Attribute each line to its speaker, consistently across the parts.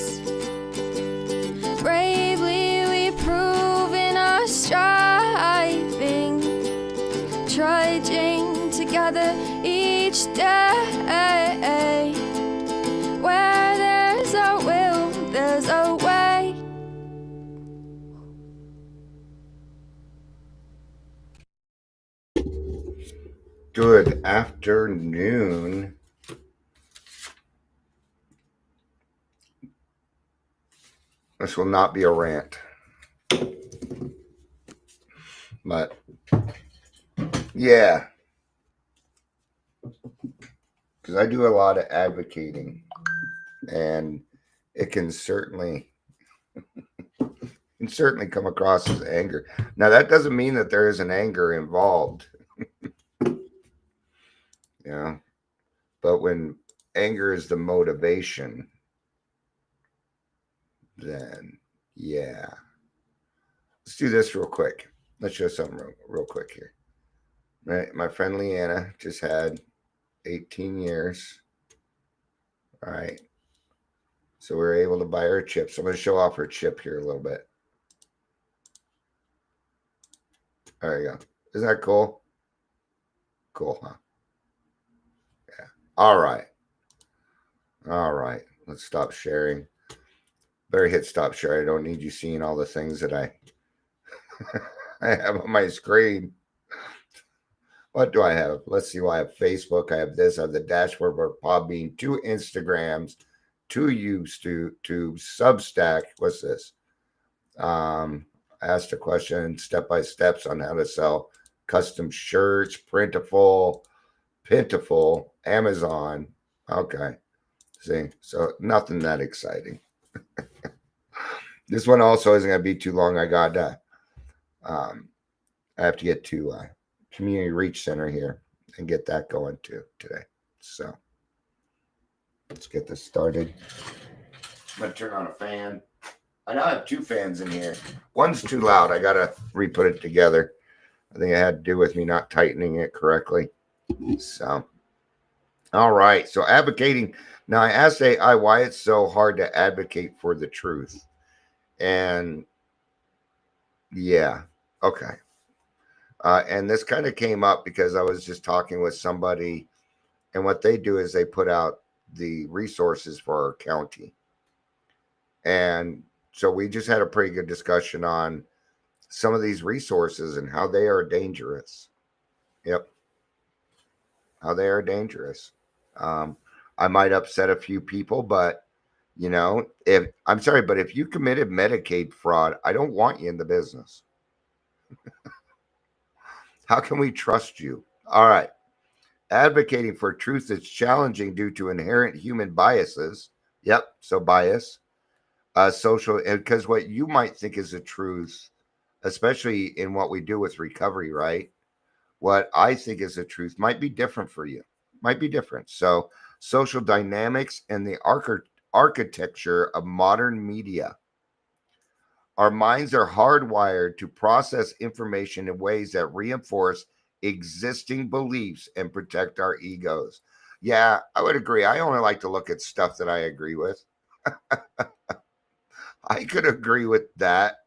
Speaker 1: us. Bravely we prove in our striving, trudging together each day. Where there's a will, there's a way.
Speaker 2: Good afternoon. This will not be a rant, but yeah, because I do a lot of advocating, and it can certainly come across as anger. Now, that doesn't mean that there isn't anger involved, but when anger is the motivation, then yeah. Let's do this real quick. Let's show something real quick here. Right, my friend Leanna just had 18 years. All right. So we were able to buy her a chip. So I'm going to show off her chip here a little bit. There you go. Isn't that cool? Cool, huh? Yeah. All right. All right. Let's stop sharing. Better hit stop share. I don't need you seeing all the things that I have on my screen. What do I have? Let's see. Well, I have Facebook. I have this. I have the dashboard for Podbean, 2 Instagrams, 2 YouTube, Substack. What's this? Asked a question, step-by-steps on how to sell custom shirts, Printful, Amazon. Okay. See, so nothing that exciting. This one also isn't going to be too long. I got I have to get to Community Reach Center here and get that going too today. So let's get this started. I'm going to turn on a fan. I now have 2 fans in here. One's too loud. I got to re-put it together. I think it had to do with me not tightening it correctly. So, all right. So advocating. Now, I asked AI why it's so hard to advocate for the truth. And yeah, okay. And this kind of came up because I was just talking with somebody, and what they do is they put out the resources for our county. And so we just had a pretty good discussion on some of these resources and how they are dangerous. Yep. How they are dangerous. I might upset a few people, but if you committed Medicaid fraud, I don't want you in the business. How can we trust you? All right. Advocating for truth is challenging due to inherent human biases. Yep. So bias, social, because what you might think is the truth, especially in what we do with recovery, right? What I think is the truth might be different for you, might be different. So social dynamics and the architecture of modern media. Our minds are hardwired to process information in ways that reinforce existing beliefs and protect our egos. Yeah, I would agree. I only like to look at stuff that I agree with. I could agree with that.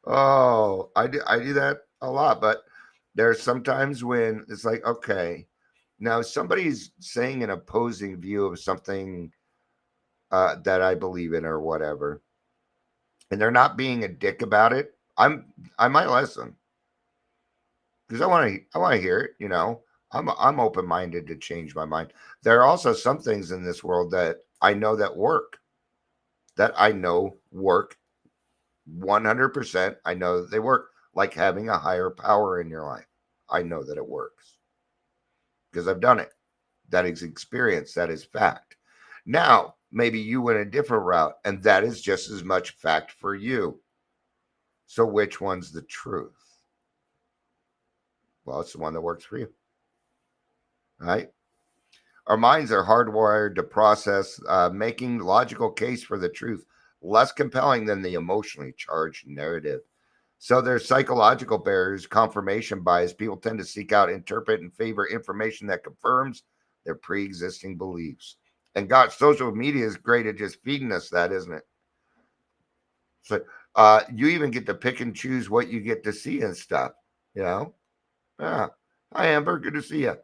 Speaker 2: Oh, I do that a lot, but there's sometimes when it's like, okay, now somebody's saying an opposing view of something that I believe in or whatever, and they're not being a dick about it. I might listen because I want to hear it. I'm open minded to change my mind. There are also some things in this world that I know work. 100%. I know that they work, like having a higher power in your life. I know that it works because I've done it. That is experience. That is fact. Now, maybe you went a different route, and that is just as much fact for you. So which one's the truth? Well, it's the one that works for you. Right? Our minds are hardwired to process, making logical case for the truth less compelling than the emotionally charged narrative. So there's psychological barriers, confirmation bias. People tend to seek out, interpret, and favor information that confirms their pre-existing beliefs. And God, social media is great at just feeding us that, isn't it? So you even get to pick and choose what you get to see and stuff, you know? Yeah. Hi, Amber. Good to see you.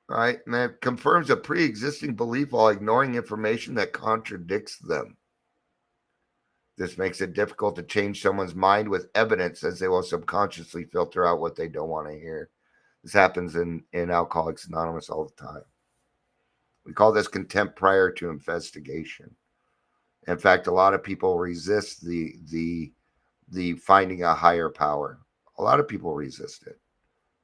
Speaker 2: All right. And that confirms a pre-existing belief while ignoring information that contradicts them. This makes it difficult to change someone's mind with evidence, as they will subconsciously filter out what they don't want to hear. This happens in Alcoholics Anonymous all the time. We call this contempt prior to investigation. In fact, a lot of people resist the finding a higher power. A lot of people resist it,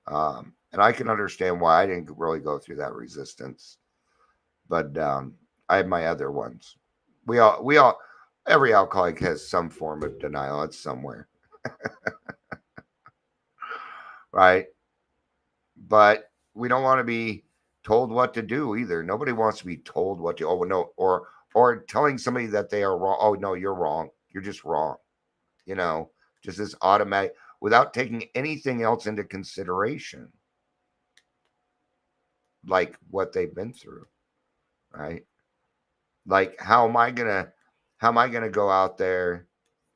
Speaker 2: and I can understand why. I didn't really go through that resistance, but I had my other ones. We all, every alcoholic has some form of denial. It's somewhere, right? But we don't want to be told what to do either. Nobody wants to be told what to. Oh no, or telling somebody that they are wrong. Oh no, you're wrong. You're just wrong. You know, just this automatic without taking anything else into consideration, like what they've been through, right? Like how am I gonna go out there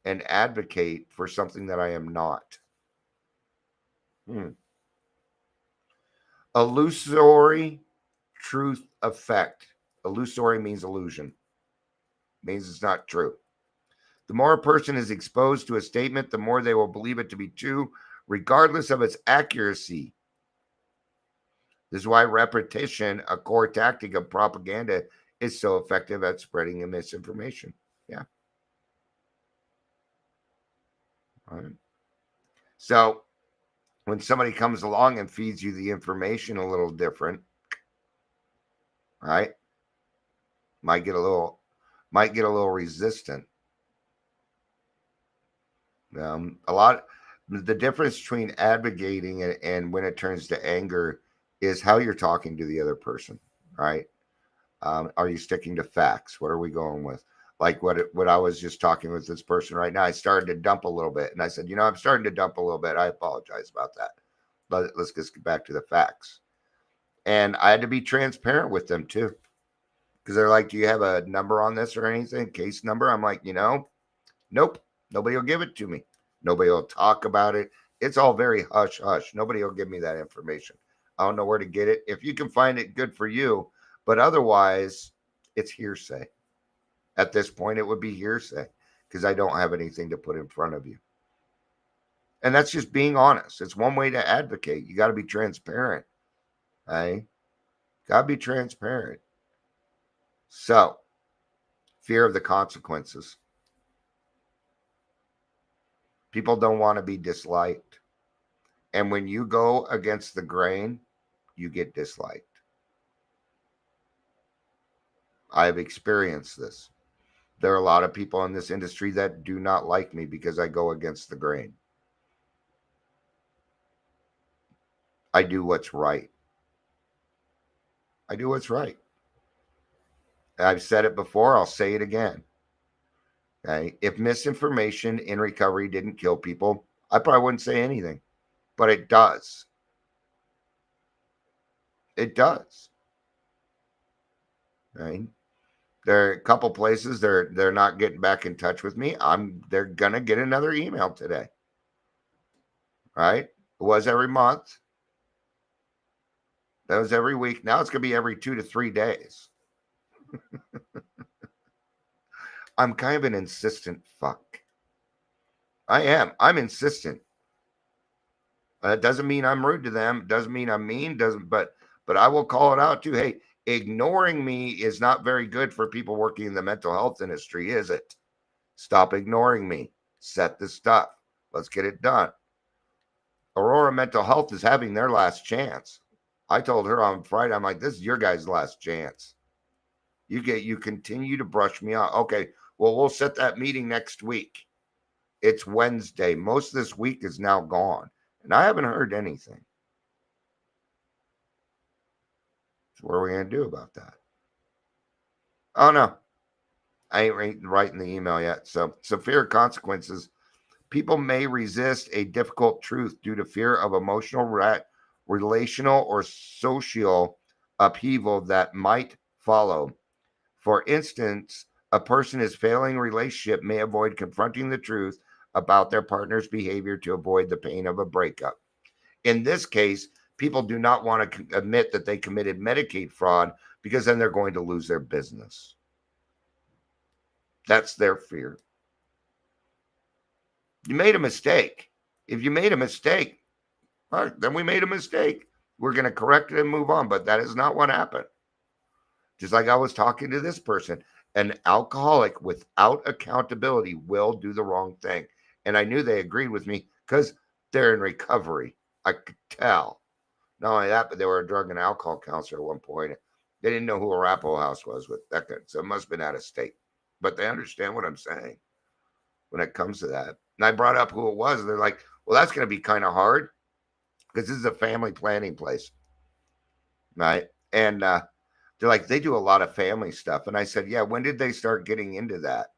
Speaker 2: and advocate for something that I am not? Illusory truth effect. Illusory means illusion. Means it's not true. The more a person is exposed to a statement, the more they will believe it to be true, regardless of its accuracy. This is why repetition, a core tactic of propaganda, is so effective at spreading the misinformation. Yeah. All right. So when somebody comes along and feeds you the information a little different, right? Might get a little resistant. The difference between advocating and when it turns to anger is how you're talking to the other person, right? Are you sticking to facts? What are we going with? Like what I was just talking with this person right now. I started to dump a little bit, and I said, I'm starting to dump a little bit. I apologize about that. But let's just get back to the facts. And I had to be transparent with them too, because they're like, "Do you have a number on this or anything? Case number?" I'm like, nope. Nobody will give it to me. Nobody will talk about it. It's all very hush hush. Nobody will give me that information. I don't know where to get it. If you can find it, good for you. But otherwise, it's hearsay. At this point, it would be hearsay because I don't have anything to put in front of you. And that's just being honest. It's one way to advocate. You got to be transparent. Hey, got to be transparent. So, fear of the consequences. People don't want to be disliked. And when you go against the grain, you get disliked. I've experienced this. There are a lot of people in this industry that do not like me because I go against the grain. I do what's right. I do what's right. I've said it before. I'll say it again. Okay. If misinformation in recovery didn't kill people, I probably wouldn't say anything, but it does. It does. Right. There are a couple places they're not getting back in touch with me. They're gonna get another email today. Right? It was every month. That was every week. Now it's gonna be every 2 to 3 days. I'm kind of an insistent fuck. I am. I'm insistent. It doesn't mean I'm rude to them. It doesn't mean I'm mean. But I will call it out too. Hey, ignoring me is not very good for people working in the mental health industry, is it? Stop ignoring me. Set the stuff. Let's get it done. Aurora Mental Health is having their last chance. I told her on Friday, I'm like, this is your guys' last chance. You continue to brush me off. Okay, well, we'll set that meeting next week. It's Wednesday. Most of this week is now gone, and I haven't heard anything. So what are we going to do about that? Oh, no. I ain't writing the email yet. So fear of consequences. People may resist a difficult truth due to fear of emotional relational or social upheaval that might follow. For instance, a person is failing a relationship may avoid confronting the truth about their partner's behavior to avoid the pain of a breakup. In this case, people do not want to admit that they committed Medicaid fraud because then they're going to lose their business. That's their fear. You made a mistake. If you made a mistake, all right, then we made a mistake. We're going to correct it and move on. But that is not what happened. Just like I was talking to this person, an alcoholic without accountability will do the wrong thing. And I knew they agreed with me because they're in recovery. I could tell. Not only that, but they were a drug and alcohol counselor at one point. They didn't know who Arapahoe House was with that, so it must have been out of state. But they understand what I'm saying when it comes to that. And I brought up who it was. And they're like, well, that's going to be kind of hard because this is a family planning place. Right. And they're like, they do a lot of family stuff. And I said, yeah, when did they start getting into that?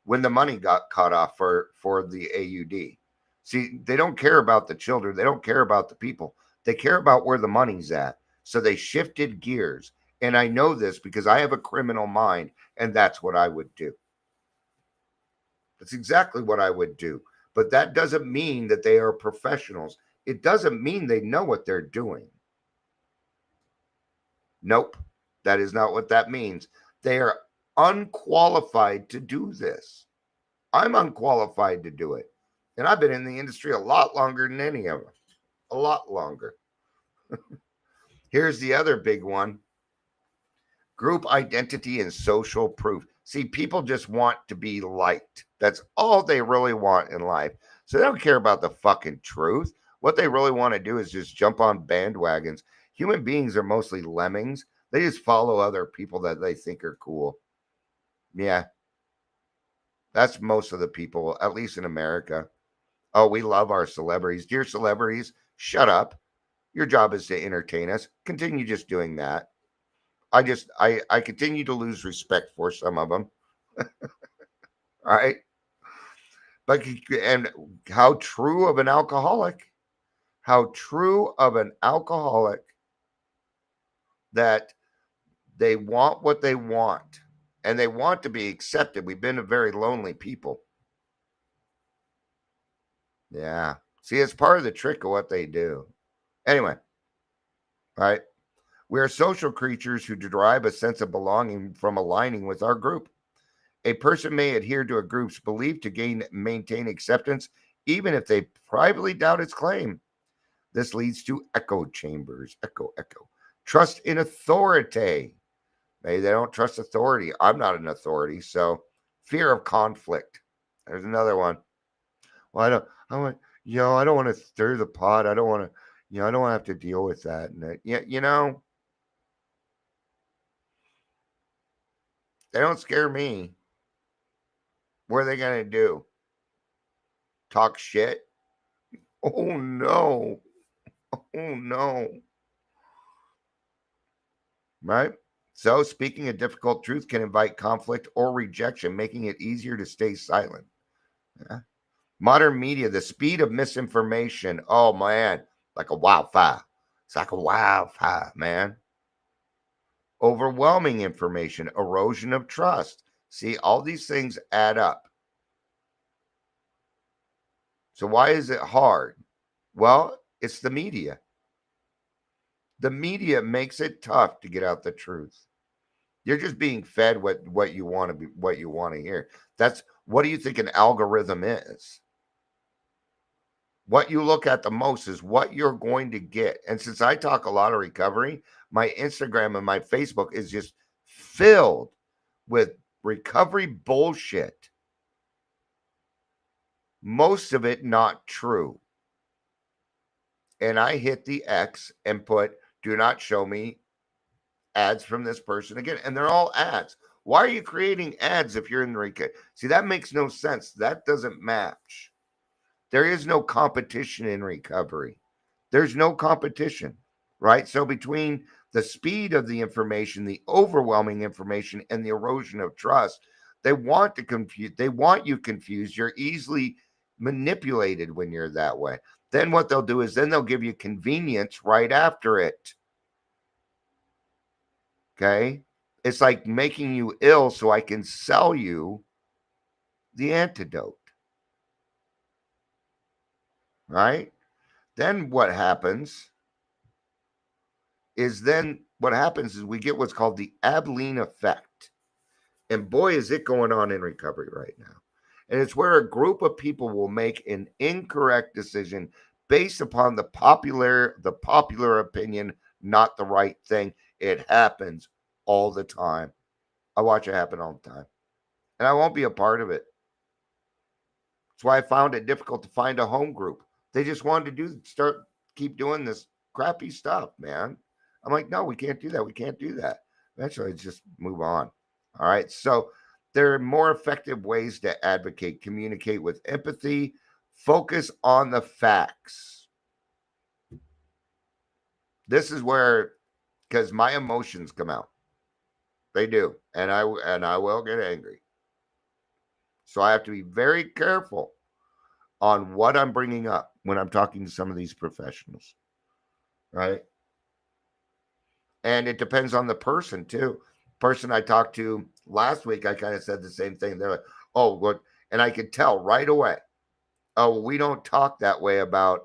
Speaker 2: When the money got cut off for the AUD. See, they don't care about the children. They don't care about the people. They care about where the money's at. So they shifted gears. And I know this because I have a criminal mind, and that's what I would do. That's exactly what I would do. But that doesn't mean that they are professionals. It doesn't mean they know what they're doing. Nope. That is not what that means. They are unqualified to do this. I'm unqualified to do it. And I've been in the industry a lot longer than any of them. A lot longer. Here's the other big one. Group identity and social proof. See, people just want to be liked. That's all they really want in life. So they don't care about the fucking truth. What they really want to do is just jump on bandwagons. Human beings are mostly lemmings. They just follow other people that they think are cool. Yeah. That's most of the people, at least in America. Oh, we love our celebrities. Dear celebrities, shut up. Your job is to entertain us. Continue just doing that. I continue to lose respect for some of them. All right. But, and how true of an alcoholic, that they want what they want and they want to be accepted. We've been a very lonely people. Yeah. See, it's part of the trick of what they do. Anyway, right? We are social creatures who derive a sense of belonging from aligning with our group. A person may adhere to a group's belief to maintain acceptance, even if they privately doubt its claim. This leads to echo chambers. Echo. Trust in authority. Maybe they don't trust authority. I'm not an authority. So fear of conflict. There's another one. Well, I don't want to stir the pot. I don't want to, I don't want to have to deal with that. And they don't scare me. What are they going to do? Talk shit? Oh, no. Oh, no. Right? So, speaking a difficult truth can invite conflict or rejection, making it easier to stay silent. Yeah. Modern media, the speed of misinformation. Oh, man. Like a wildfire. It's like a wildfire, man. Overwhelming information, erosion of trust. See, all these things add up. So why is it hard? Well, it's the media. The media makes it tough to get out the truth. You're just being fed what you want to be, what you want to hear. That's what do you think an algorithm is? What you look at the most is what you're going to get. And since I talk a lot of recovery, my Instagram and my Facebook is just filled with recovery bullshit. Most of it not true. And I hit the X and put, do not show me ads from this person again. And they're all ads. Why are you creating ads if you're in the recovery? See, that makes no sense. That doesn't match. There is no competition in recovery. There's no competition, right? So between the speed of the information, the overwhelming information, and the erosion of trust, they want you confused. You're easily manipulated when you're that way. Then what they'll do is then they'll give you convenience right after it. Okay? It's like making you ill so I can sell you the antidote. Right? Then what happens is we get what's called the Abilene effect. And boy, is it going on in recovery right now. And it's where a group of people will make an incorrect decision based upon the popular opinion, not the right thing. It happens all the time. I watch it happen all the time. And I won't be a part of it. That's why I found it difficult to find a home group. They just wanted to keep doing this crappy stuff, man. I'm like, no, we can't do that. We can't do that. Eventually, just move on. All right. So there are more effective ways to advocate, communicate with empathy, focus on the facts. This is where, because my emotions come out. They do. And I will get angry. So I have to be very careful on what I'm bringing up when I'm talking to some of these professionals. Right. And it depends on the person too. Person I talked to last week, I kind of said the same thing. They're like, oh, what? And I could tell right away. Oh, we don't talk that way about,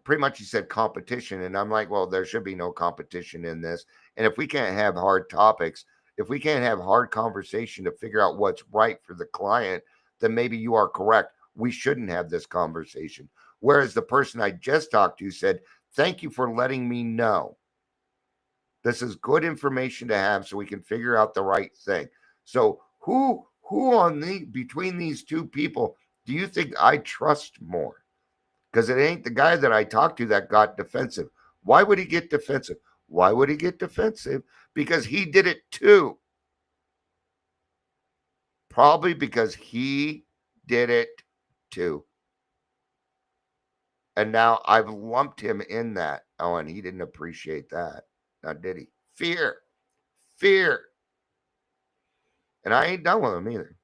Speaker 2: pretty much he said competition. And I'm like, well, there should be no competition in this. And if we can't have hard topics, if we can't have hard conversation to figure out what's right for the client, then maybe you are correct. We shouldn't have this conversation. Whereas the person I just talked to said, thank you for letting me know. This is good information to have so we can figure out the right thing. So who between these two people do you think I trust more? Because it ain't the guy that I talked to that got defensive. Why would he get defensive? Why would he get defensive? Because he did it too. Probably because he did it too. And now I've lumped him in that. Oh, and he didn't appreciate that. Now, did he? Fear. And I ain't done with him either.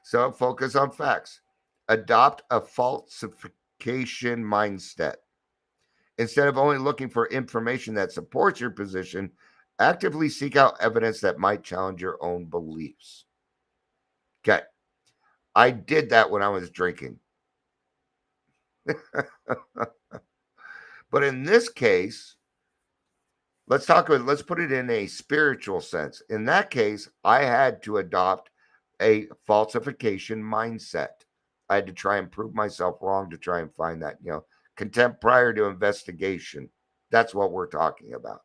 Speaker 2: So focus on facts. Adopt a falsification mindset. Instead of only looking for information that supports your position, actively seek out evidence that might challenge your own beliefs. Okay. I did that when I was drinking. But in this case, let's put it in a spiritual sense. In that case, I had to adopt a falsification mindset. I had to try and prove myself wrong to try and find that, contempt prior to investigation. That's what we're talking about.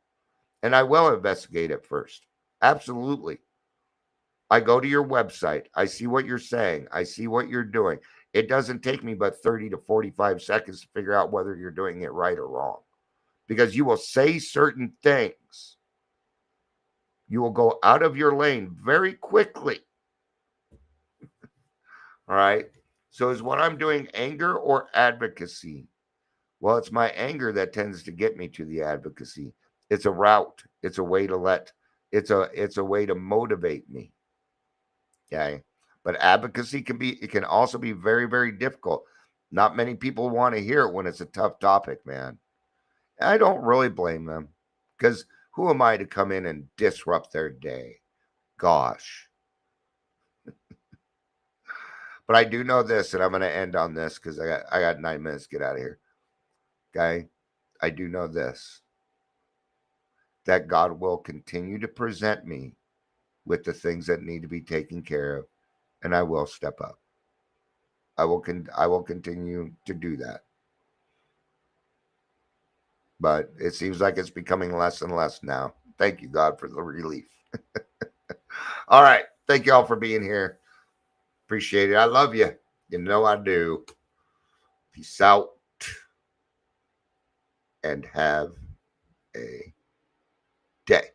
Speaker 2: And I will investigate it first. Absolutely. I go to your website. I see what you're saying. I see what you're doing. It doesn't take me but 30 to 45 seconds to figure out whether you're doing it right or wrong. Because you will say certain things. You will go out of your lane very quickly. All right. So is what I'm doing anger or advocacy? Well, it's my anger that tends to get me to the advocacy. It's a route. It's a way to it's a way to motivate me. Okay. But advocacy can also be very, very difficult. Not many people want to hear it when it's a tough topic, man. I don't really blame them because who am I to come in and disrupt their day? Gosh. But I do know this, and I'm going to end on this because I got 9 minutes to get out of here. Okay? I do know this, that God will continue to present me with the things that need to be taken care of, and I will step up. I will continue to do that. But it seems like it's becoming less and less now. Thank you, God, for the relief. All right. Thank you all for being here. Appreciate it. I love you. You know I do. Peace out. And have a day.